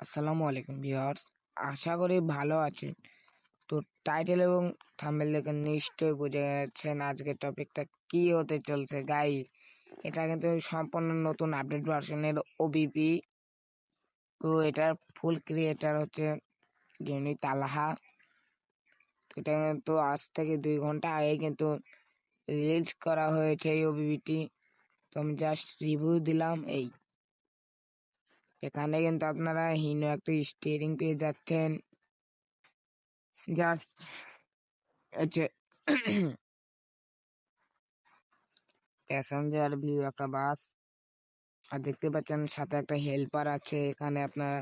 আসসালামু আলাইকুম ভিউয়ার্স, আশা করি ভালো আছেন। তো টাইটেল এবং থাম্বনেল দেখে নিশ্চয়ই বুঝে গেছেন আজকের টপিকটা কি হতে চলছে গাইস। এটা কিন্তু সম্পূর্ণ নতুন আপডেট ভার্সনের ওবিপি। তো এটার ফুল ক্রিয়েটার হচ্ছে গেমনি তালহা। তো এটা কিন্তু আজ থেকে 2 ঘন্টা আগে কিন্তু রিলিজ করা হয়েছে এই ওবিপিটি। তো আমি জাস্ট রিভিউ দিলাম। এখানে কিন্তু আপনারা হিনো একটা স্টিয়ারিং পেয়ে যাচ্ছেন। জাস্ট হচ্ছে প্যাসেঞ্জার ভিউ একটা বাস, আর দেখতে পাচ্ছেন সাথে একটা হেল্পার আছে। এখানে আপনারা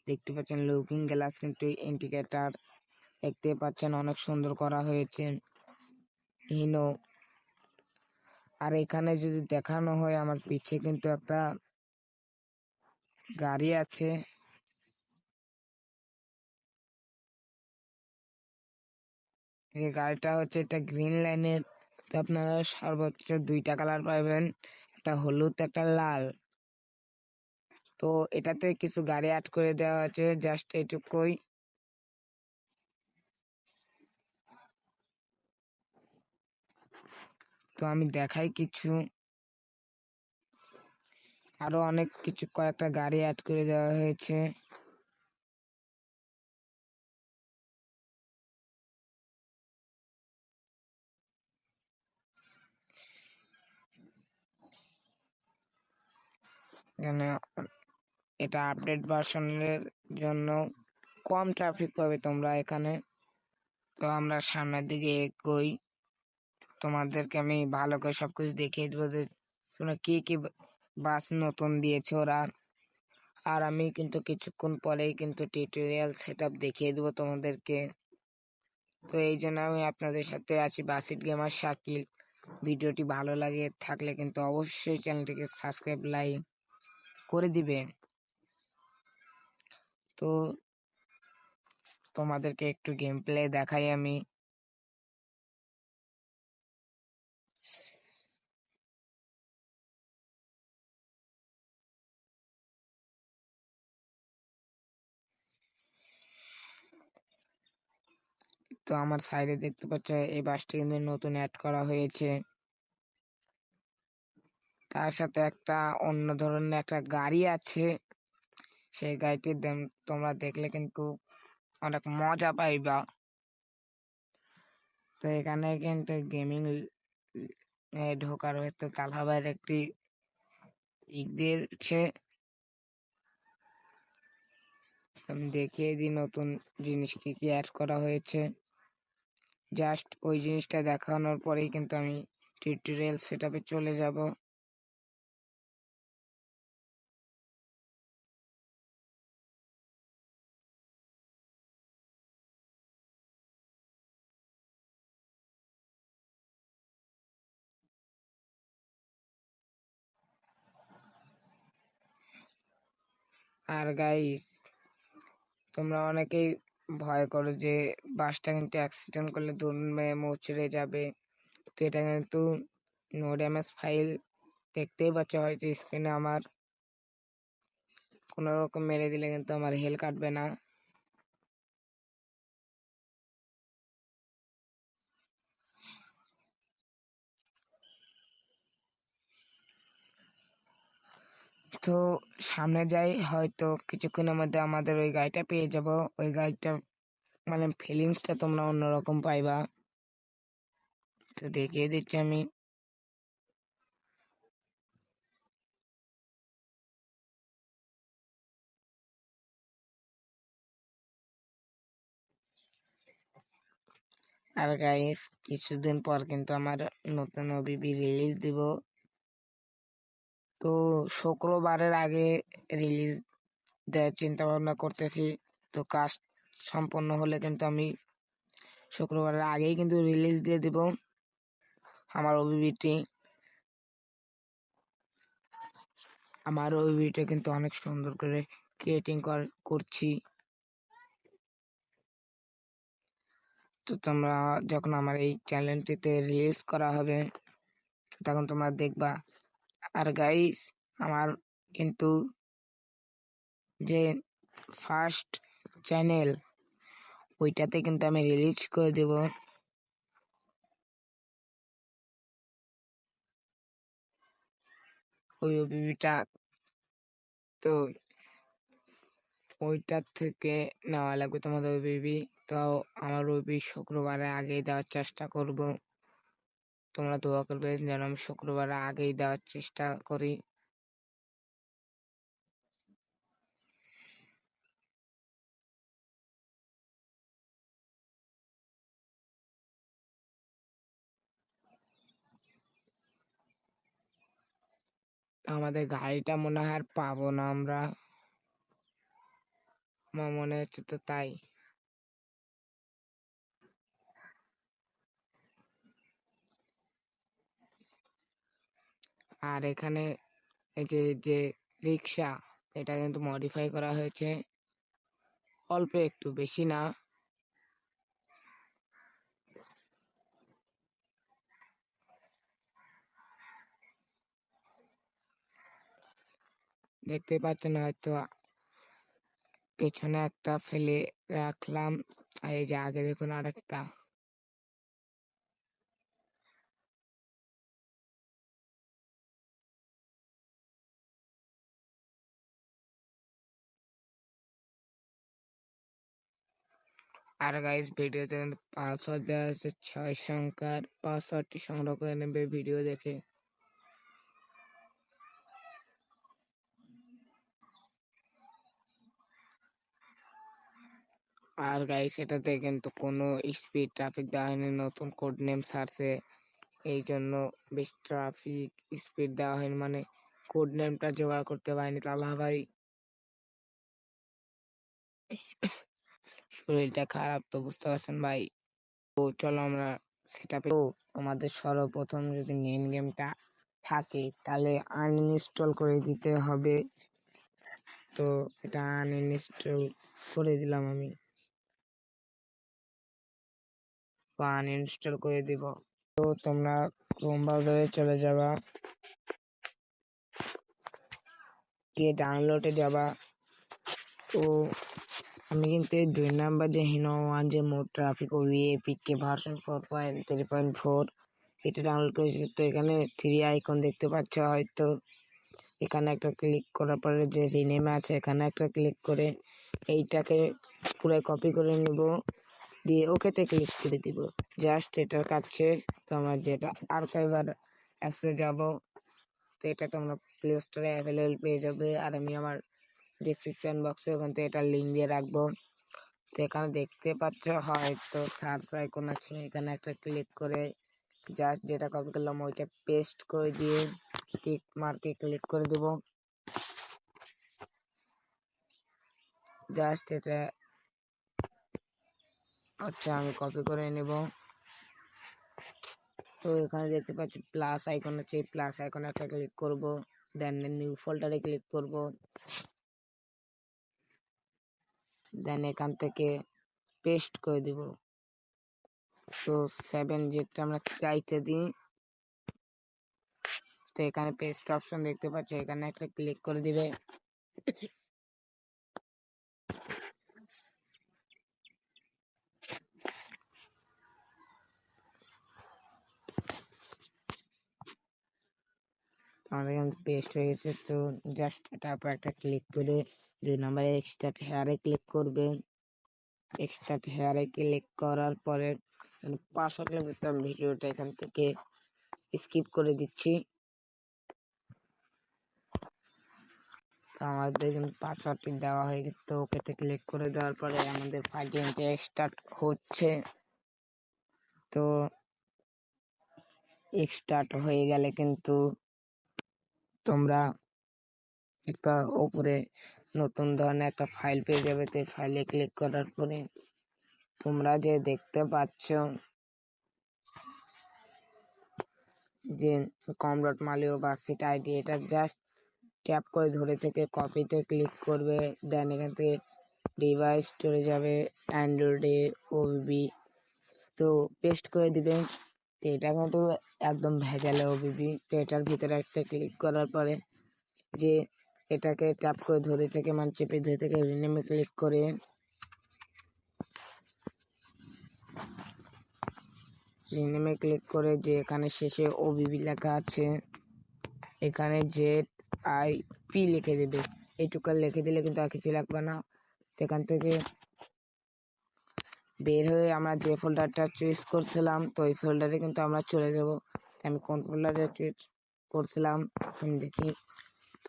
দেখতে পাচ্ছেন লুকিং গ্লাস, কিন্তু ইন্ডিকেটার দেখতে পাচ্ছেন অনেক সুন্দর করা হয়েছে হিনো। আর এখানে যদি দেখানো হয়, আমার পিছে কিন্তু একটা গাড়ি আছে। এই গাড়িটা হচ্ছে এটা গ্রিন লাইনের। তো আপনারা সর্বোচ্চ 2টা কালার পাবেন, একটা হলুদ একটা লাল। তো এটাতে কিছু গাড়ি অ্যাড করে দেওয়া আছে, জাস্ট এটুকুই। তো আমি দেখাই কিছু, আরো অনেক কিছু কয়েকটা গাড়ি অ্যাড করে দেওয়া হয়েছে। এখানে এটা আপডেট ভার্সনের জন্য কম ট্রাফিক পাবে তোমরা এখানে। তো আমরা সামনের দিকে এগোই, তোমাদেরকে আমি ভালো করে সবকিছু দেখিয়ে দেবো যে তোমরা কি কি বাস নতুন দিয়েছে ওরা। আর আমি কিন্তু কিছুক্ষণ পরেই কিন্তু টিউটোরিয়াল সেট আপ দেখিয়ে দেবো তোমাদেরকে। তো এই জন্য আমি আপনাদের সাথে আছি, বাসিট গেমার শাকিল। ভিডিওটি ভালো লাগে থাকলে কিন্তু অবশ্যই চ্যানেলটিকে সাবস্ক্রাইব লাইক করে দিবেন। তো তোমাদেরকে একটু গেম প্লে দেখাই আমি। তো আমার সাইডে দেখতে পাচ্ছ এই বাসটি কিন্তু নতুন অ্যাড করা হয়েছে। তার সাথে একটা অন্য ধরনের একটা গাড়ি আছে। সেই গাড়িটির দাম তোমরা দেখলে কিন্তু অনেক মজা পাইবা। তো এখানে কিন্তু গেমিং ঢোকার হয়তো তালহাবাইয়ের একটি দিয়েছে। আমি দেখিয়ে দিই নতুন জিনিস কি কি অ্যাড করা হয়েছে। জাস্ট ওই জিনিসটা দেখানোর পরেই কিন্তু আমি টিউটোরিয়াল সেট আপে চলে যাব। আর গাইস, তোমরা অনেকেই ভয় করো যে বাসটা কিন্তু অ্যাক্সিডেন্ট করলে দুমড়ে মুচড়ে যাবে। তো এটা কিন্তু নো ড্যামেজ ফাইল। দেখতেই পাচ্ছ হয়তো স্ক্রিনে, আমার কোনো রকম মেরে দিলে কিন্তু আমার হেল কাটবে না। তো সামনে যাই, হয়তো কিছুক্ষণের মধ্যে আমাদের ওই গাড়িটা পেয়ে যাব। ওই গাড়িটার মানে ফিলিংসটা তোমরা অন্যরকম পাইবা। তো দেখিয়ে দিচ্ছি আমি। আর গাইস, কিছুদিন পর কিন্তু আমার নতুন ওবিপি রিলিজ দিব। তো শুক্রবারের আগে রিলিজ দেওয়ার চিন্তা ভাবনা করতেছি। তো কাজ সম্পন্ন হলে কিন্তু আমি শুক্রবারের আগেই কিন্তু রিলিজ দিয়ে দিব আমার ওবিপিটি। আমার ওবিপিটা কিন্তু অনেক সুন্দর করে ক্রিয়েটিং করছি। তো তোমরা যখন আমার এই চ্যানেলটিতে রিলিজ করা হবে তখন তোমরা দেখবা। আর গাইস, আমার কিন্তু যে ফার্স্ট চ্যানেল, ওইটাতে কিন্তু আমি রিলিজ করে দেব। ওই ওবিবিটা, তো ওইটার থেকে নেওয়া লাগবে তোমাদের ওবিবি। তো আমার ওবিবি শুক্রবারের আগেই দেওয়ার চেষ্টা করব। তোমরা দোয়া করবে যেন আমি শুক্রবারের আগেই দেওয়ার চেষ্টা করি। আমাদের গাড়িটা মনে হয় আর পাবো না আমরা, আমার মনে হচ্ছে তো তাই। আর এখানে এই যে রিক্সা, এটা কিন্তু মডিফাই করা হয়েছে অল্প একটু, বেশি না। দেখতে পাচ্ছেন হয়তো, পেছনে একটা ফেলে রাখলাম, আর এই যে আগে দেখুন আরেকটা। আর গাইস, ভিডিওতে পাসওয়ার্ড দেওয়া আছে 6 সংখ্যার, পাসওয়ার্ডটি সংগ্রহ করে নেবে ভিডিও দেখে। আর গাইস, এটাতে কিন্তু কোনো স্পিড ট্রাফিক দেওয়া হয়নি, নতুন কোড নেম ছাড়ছে, এই জন্য বেশ ট্রাফিক স্পিড দেওয়া হয়নি, মানে কোড নেমটা জোগাড় করতে পারিনি। তালা ভাই শরীরটা খারাপ, তো বুঝতে পারছেন ভাই। তো চলো আমরা সেটা আমাদের সর্বপ্রথম যদি মেন গেমটা থাকে তাহলে আনইনস্টল করে দিতে হবে। তো এটা আনইনস্টল করে দিলাম আমি, বা আনইনস্টল করে দিব। তো তোমরা ক্রোম ব্রাউজারে চলে যাবা, গিয়ে ডাউনলোডে যাবা। তো আমি কিন্তু এই 2 নাম্বার যে হিনো ওয়ান যে মোড ট্রাফিক ও ভিএপিকে ভার্সন 4.3.4 এটা ডাউনলোড করেছি। তো এখানে 3 আইকন দেখতে পাচ্ছ হয়তো, এখানে একটা ক্লিক করার পরে যে রিনেমে আছে এখানে একটা ক্লিক করে এইটাকে পুরো কপি করে নেব, দিয়ে ওকেতে ক্লিক করে দিব। জাস্ট এটার কাজ শেষ। তো আমার যেটা আর্কাইভার অ্যাপসে যাব, তো এটা তোমরা প্লে স্টোরে অ্যাভেলেবল পেয়ে যাবে, আর আমি আমার ডিসক্রিপশন বক্সে ওখান থেকে এটা লিঙ্ক দিয়ে রাখবো। তো এখানে দেখতে পাচ্ছ হয়তো সার্চ আইকন আছে, এখানে একটা ক্লিক করে জাস্ট যেটা কপি করলাম ওইটা পেস্ট করে দিয়ে টিক মার্কে ক্লিক করে দেব। জাস্ট এটা আচ্ছা আমি কপি করে নেব। তো এখানে দেখতে পাচ্ছি প্লাস আইকন আছে, প্লাস আইকনে একটা ক্লিক করব, দেন নিউ ফোল্ডারে ক্লিক করব, দেন এখান থেকে পেস্ট করে দিব। তো 7 যেটা আমরা কাইটে দিই, তো এখানে পেস্ট অপশন দেখতে পাচ্ছ, এখানে একটা ক্লিক করে দিবে। আমাদের এখানে পেস্ট হয়ে গেছে। তো জাস্ট তারপর একটা ক্লিক করে 2 নম্বরে এক্সট্রাক্ট হেয়ারে ক্লিক করবে। এক্সট্রাক্ট হেয়ারে ক্লিক করার পরে পাসওয়ার্ড লাগবে, তো আমি ভিডিওটা এখান থেকে স্কিপ করে দিচ্ছি। তো আমাদের কিন্তু পাসওয়ার্ডটি দেওয়া হয়ে গেছে। তো ওকেতে ক্লিক করে দেওয়ার পরে আমাদের ফাইলটি কিন্তু এক্সট্রাক্ট হচ্ছে। তো এক্সট্রাক্ট হয়ে গেলে কিন্তু তোমরা একটা ওপরে নতুন ধরনের একটা ফাইল পেয়ে যাবে। তো ফাইলে ক্লিক করার পরে তোমরা যে দেখতে পাচ্ছ যে com.malio বা সিট আইডি, এটা জাস্ট ট্যাপ করে ধরে থেকে কপিতে ক্লিক করবে, দেন এখান থেকে ডিভাইস চলে যাবে অ্যান্ড্রয়েডে ওবিবি, তো পেস্ট করে দিবে। তো এটা কিন্তু একদম ভেজালে ওবিবি। তো এটার ভিতরে একটা ক্লিক করার পরে যে এটাকে ট্যাপ করে ধরে থেকে মানে চেপে ধরে থেকে রিনেমে ক্লিক করে যে এখানে শেষে ওবিবি লেখা আছে এখানে ZIP লিখে দেবে। এইটুকু লিখে দিলে কিন্তু আর কিছু লাগবে না। এখান থেকে বের হয়ে আমরা যে ফোল্ডারটা চুজ করছিলাম তো এই ফোল্ডারে কিন্তু আমরা চলে যাব। আমি কোন ফোল্ডারে চুজ করছিলাম আমি দেখি,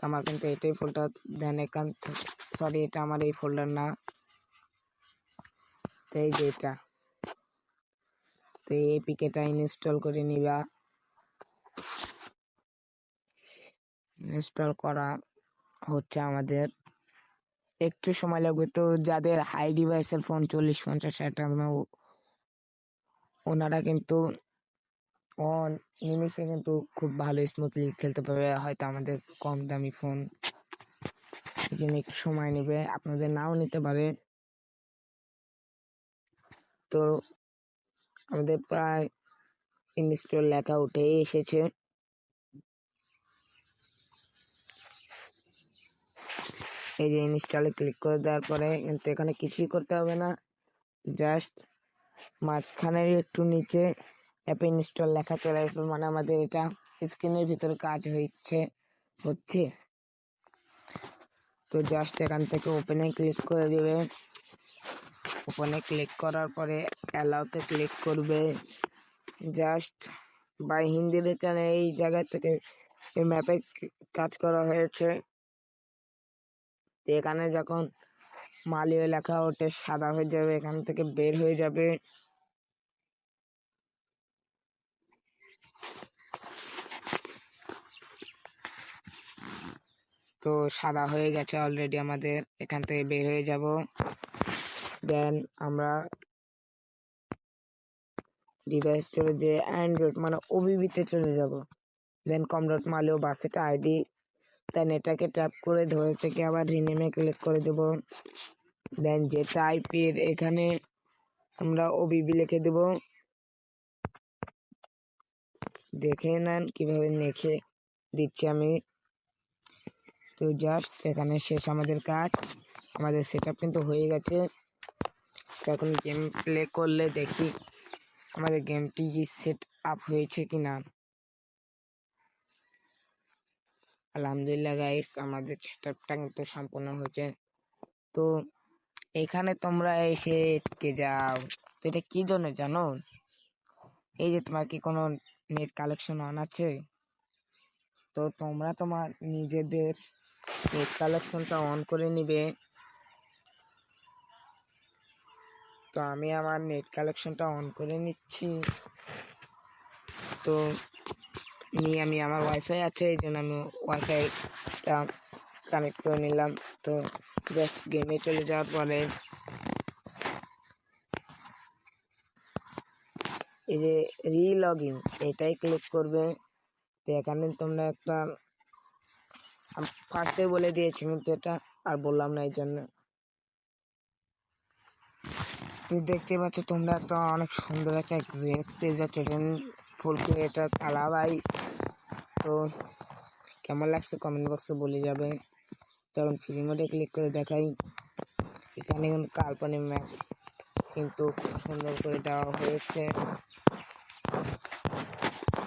আমার কিন্তু এটাই ফোল্ডার। দেন এখান সরি এটা আমার এই ফোল্ডার না, তো এই যে এটা, তো এই এপিকেটা ইনস্টল করে নিবা। ইনস্টল করা হচ্ছে আমাদের, একটু সময় লাগবে। তো যাদের হাই ডিভাইসের ফোন 40, 50, 60 ওনারা কিন্তু নিমিষে কিন্তু খুব ভালো স্মুথলি খেলতে পারবে। হয়তো আমাদের কম দামি ফোন এই জন্য একটু সময় নেবে, আপনাদের নাও নিতে পারে। তো আমাদের প্রায় ইনস্টল লেখা উঠে এসেছে। এই যে ইনস্টলে ক্লিক করে দেওয়ার পরে কিন্তু এখানে কিছুই করতে হবে না, জাস্ট মাঝখানের একটু নিচে অ্যাপ ইনস্টল লেখা চলে আসবে, মানে আমাদের এটা স্ক্রিনের ভিতরে কাজ হচ্ছে। তো জাস্ট এখান থেকে ওপেনে ক্লিক করে দেবে। ওপেনে ক্লিক করার পরে অ্যালাউতে ক্লিক করবে। জাস্ট বাই হিন্দির চ্যানেল এই জায়গা থেকে এই ম্যাপে কাজ করা হয়েছে। এখানে যখন মালিয় লেখা ওঠে সাদা হয়ে যাবে, এখান থেকে বের হয়ে যাবে। তো সাদা হয়ে গেছে অলরেডি আমাদের, এখান থেকে বের হয়ে যাব। দেন আমরা ডিভাইস চলে যে অ্যান্ড্রয়েড মানে ওবিবিতে চলে যাব। দেন কম.মালিও বাস এটা আইডি, দেন এটাকে ট্যাপ করে ধরে থেকে আবার রিনেমে ক্লিক করে দেব। দেন যে টাইপের এখানে আমরা ওবিবি লিখে দেব। দেখে নেন কিভাবে লিখে দিচ্ছি আমি। তো জাস্ট এখানে শেষ আমাদের কাজ, আমাদের সেটআপ কিন্তু হয়ে গেছে। তো এখন গেম প্লে করলে দেখি আমাদের গেমটি সেট আপ হয়েছে কিনা। আলহামদুলিল্লাহ গাইস, আমাদের সেটআপটা কিন্তু সম্পূর্ণ হয়েছে। তো এখানে তোমরা এসে কে যাও, তো এটা কি জন্য জানো? এই যে তোমার কি কোনো নেট কালেকশন অন আছে, তো তোমরা তোমার নিজেদের নেট কালেকশনটা অন করে নিবে। তো আমি আমার নেট কালেকশনটা অন করে নিচ্ছি। তো নিয়ে আমি আমার ওয়াইফাই আছে এই জন্য আমি ওয়াইফাইটা কানেক্ট করে নিলাম। তো জাস্ট গেমে চলে যাওয়ার পরে এই যে রি-লগ ইন এটাই ক্লিক করবে। তো এখানে তোমরা একটা ফার্স্টে বলে দিয়েছি কিন্তু এটা আর বললাম না এই জন্য। তো দেখতে পাচ্ছ তোমরা একটা অনেক সুন্দর একটা ড্রেস পেয়ে যাচ্ছ, ফুল ক্রিয়েটার কালা ভাই। তো কেমন লাগছে কমেন্ট বক্সে বলে যাবে। তখন ফ্রি মোডে ক্লিক করে দেখাই, এখানে কিন্তু কাল্পনিক ম্যাপ কিন্তু খুব সুন্দর করে দেওয়া হয়েছে।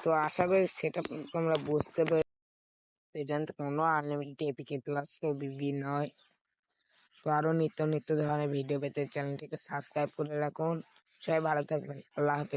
তো আশা করি সেটা তোমরা বুঝতে পারো। এটা কোনো আনলিমিটেড এপিকে প্লাস ওবিবি নয়। তো আরো নিত্য নিত্য ধরনের ভিডিও পেতে চ্যানেলটিকে সাবস্ক্রাইব করে রাখুন। সবাই ভালো থাকবেন, আল্লাহ হাফেজ।